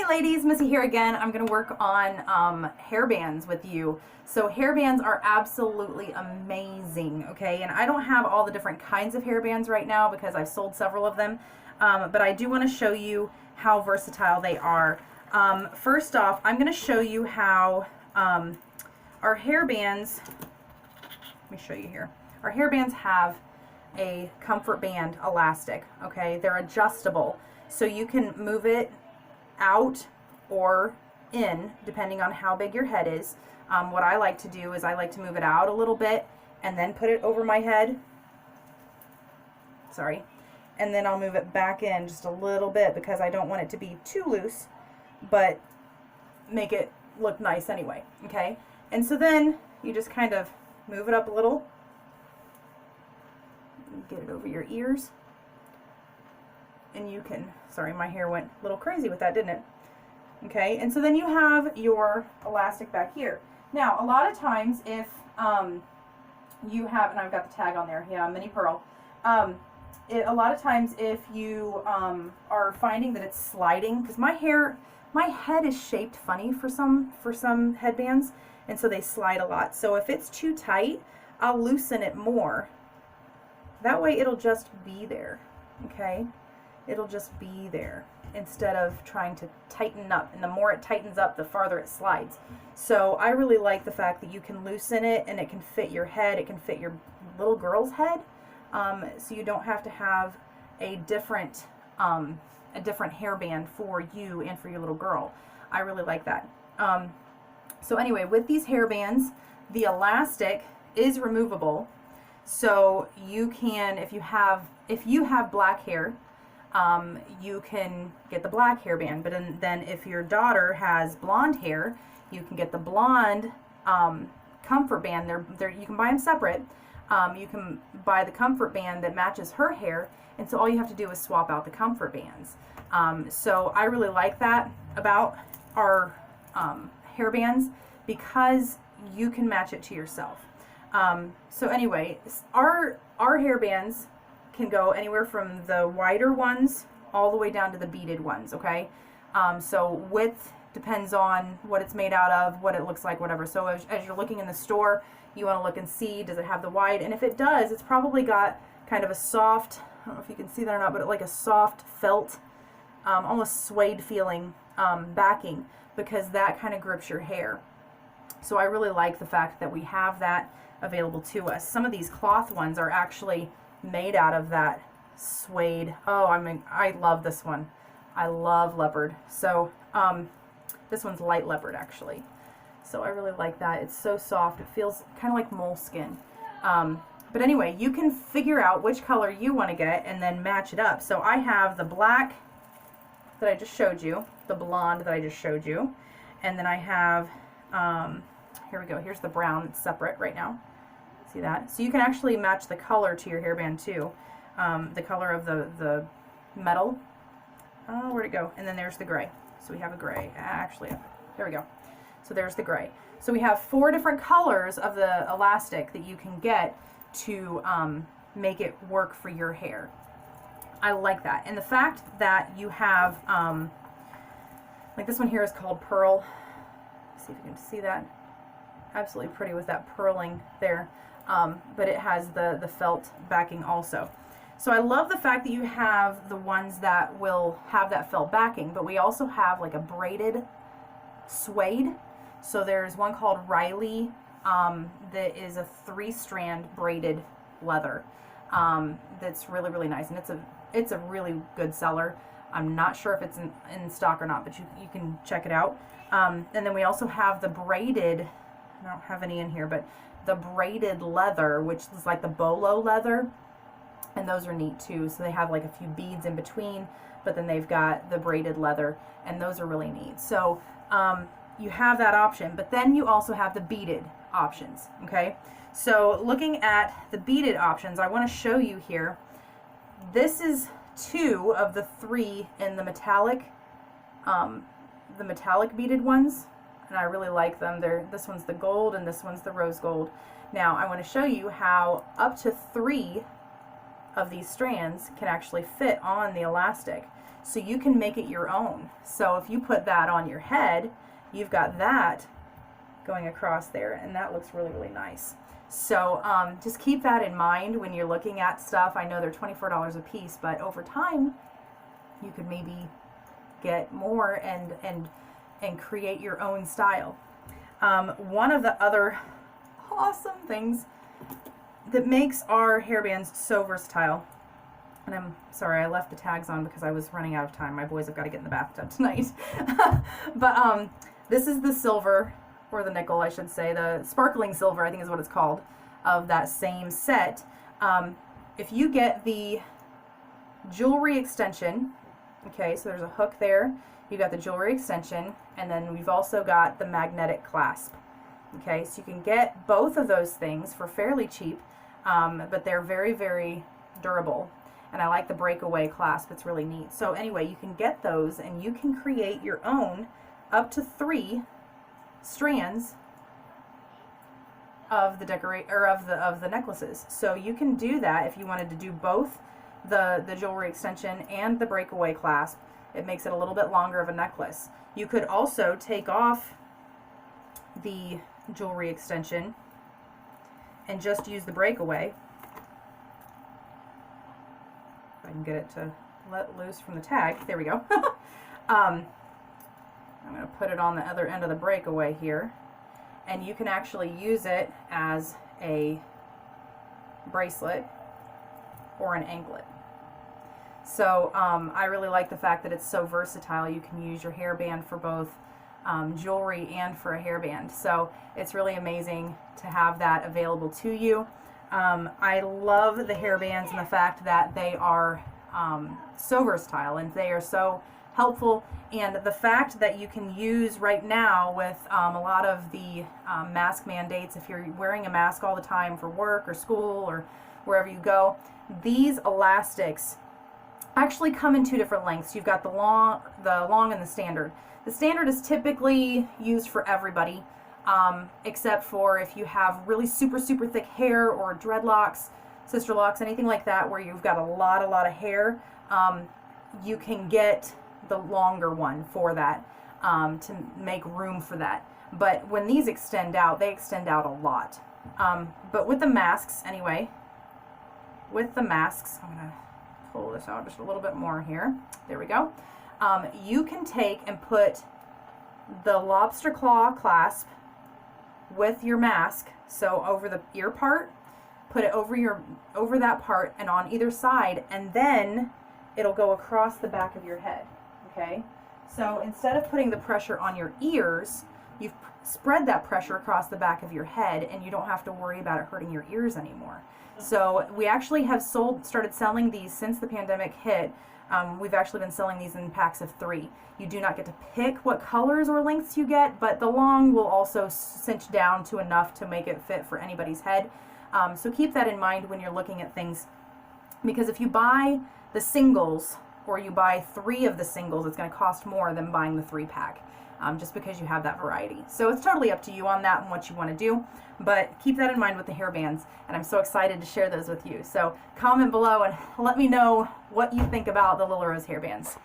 Hey ladies, Missy here again. I'm going to work on hair bands with you. So hair bands are absolutely amazing, okay? And I don't have all the different kinds of hair bands right now because I've sold several of them. But I do want to show you how versatile they are. First off, I'm going to show you how our hair bands, let me show you here. Our hair bands have a comfort band elastic, okay? They're adjustable, so you can move it out or in depending on how big your head is. What I like to do is I like to move it out a little bit and then put it over my head. Sorry. And then I'll move it back in just a little bit because I don't want it to be too loose, but make it look nice anyway, okay? And so then you just kind of move it up a little, get it over your ears, and you can, sorry, my hair went a little crazy with that, didn't it? Okay, and so then you have your elastic back here. Now, a lot of times if you have, and I've got the tag on there, yeah, Mini Pearl. A lot of times if you are finding that it's sliding, because my head is shaped funny for some headbands, and so they slide a lot. So if it's too tight, I'll loosen it more. That way it'll just be there, okay? It'll just be there instead of trying to tighten up, and the more it tightens up, the farther it slides. So I really like the fact that you can loosen it and it can fit your head, it can fit your little girl's head, so you don't have to have a different hairband for you and for your little girl. I really like that. So anyway, with these hairbands, the elastic is removable, so you can, if you have black hair, you can get the black hairband, but then if your daughter has blonde hair, you can get the blonde comfort band. You can buy them separate. You can buy the comfort band that matches her hair, and so all you have to do is swap out the comfort bands. So I really like that about our hair bands because you can match it to yourself. So anyway, our hair bands can go anywhere from the wider ones all the way down to the beaded ones, okay? So width depends on what it's made out of, what it looks like, whatever. So as you're looking in the store, you want to look and see, does it have the wide? And if it does, it's probably got kind of a soft, I don't know if you can see that or not, but like a soft felt, almost suede feeling backing, because that kind of grips your hair. So I really like the fact that we have that available to us. Some of these cloth ones are actually made out of that suede. Oh, I love this one. I love leopard. So this one's light leopard actually. So I really like that. It's so soft. It feels kind of like moleskin. But anyway, you can figure out which color you want to get and then match it up. So I have the black that I just showed you, the blonde that I just showed you, and then I have, here we go, here's the brown. It's separate right now. See that? So you can actually match the color to your hairband too. The color of the metal. Oh, where'd it go? And then there's the gray. So we have a gray. Actually, there we go. So there's the gray. So we have 4 different colors of the elastic that you can get to make it work for your hair. I like that. And the fact that you have, like this one here is called Pearl. Let's see if you can see that. Absolutely pretty with that purling there. But it has the felt backing also. So I love the fact that you have the ones that will have that felt backing, but we also have like a braided suede. So there's one called Riley that is a 3-strand braided leather that's really, really nice, and it's a really good seller. I'm not sure if it's in stock or not, but you can check it out. And then we also have the braided, I don't have any in here, but the braided leather, which is like the bolo leather, and those are neat too. So they have like a few beads in between, but then they've got the braided leather, and those are really neat. So you have that option, but then you also have the beaded options, okay? So looking at the beaded options, I want to show you here, this is 2 of the 3 in the metallic beaded ones. And I really like them. This one's the gold and this one's the rose gold. Now I want to show you how up to 3 of these strands can actually fit on the elastic. So you can make it your own. So if you put that on your head, you've got that going across there, and that looks really, really nice. So just keep that in mind when you're looking at stuff. I know they're $24 a piece, but over time you could maybe get more and create your own style. One of the other awesome things that makes our hairbands so versatile, and I'm sorry I left the tags on because I was running out of time. My boys have got to get in the bathtub tonight. But this is the silver, or the nickel I should say, the sparkling silver I think is what it's called, of that same set. If you get the jewelry extension, okay, so there's a hook there, you got the jewelry extension, and then we've also got the magnetic clasp. Okay, so you can get both of those things for fairly cheap, but they're very, very durable. And I like the breakaway clasp, it's really neat. So anyway, you can get those and you can create your own up to 3 strands of the of the necklaces. So you can do that if you wanted to do both the jewelry extension and the breakaway clasp. It makes it a little bit longer of a necklace. You could also take off the jewelry extension and just use the breakaway. If I can get it to let loose from the tag. There we go. I'm going to put it on the other end of the breakaway here, and you can actually use it as a bracelet or an anklet. So I really like the fact that it's so versatile. You can use your hairband for both jewelry and for a hairband. So it's really amazing to have that available to you. I love the hairbands and the fact that they are so versatile and they are so helpful, and the fact that you can use right now with a lot of the mask mandates, if you're wearing a mask all the time for work or school or wherever you go, these elastics actually come in 2 different lengths. You've got the long and the standard. The standard is typically used for everybody, except for if you have really super, super thick hair or dreadlocks, sister locks, anything like that where you've got a lot of hair. You can get the longer one for that, to make room for that. But when these extend out, they extend out a lot. But with the masks, anyway, with the masks, I'm going to pull this out just a little bit more here. There we go. You can take and put the lobster claw clasp with your mask, so over the ear part, put it over that part and on either side, and then it'll go across the back of your head. Okay, so instead of putting the pressure on your ears, you've spread that pressure across the back of your head, and you don't have to worry about it hurting your ears anymore. So we actually have started selling these since the pandemic hit. We've actually been selling these in packs of 3. You do not get to pick what colors or lengths you get, but the long will also cinch down to enough to make it fit for anybody's head. So keep that in mind when you're looking at things, because if you buy the singles or you buy 3 of the singles, it's going to cost more than buying the 3-pack, just because you have that variety. So it's totally up to you on that and what you want to do, but keep that in mind with the hairbands, and I'm so excited to share those with you. So comment below and let me know what you think about the Lilla Rose hairbands.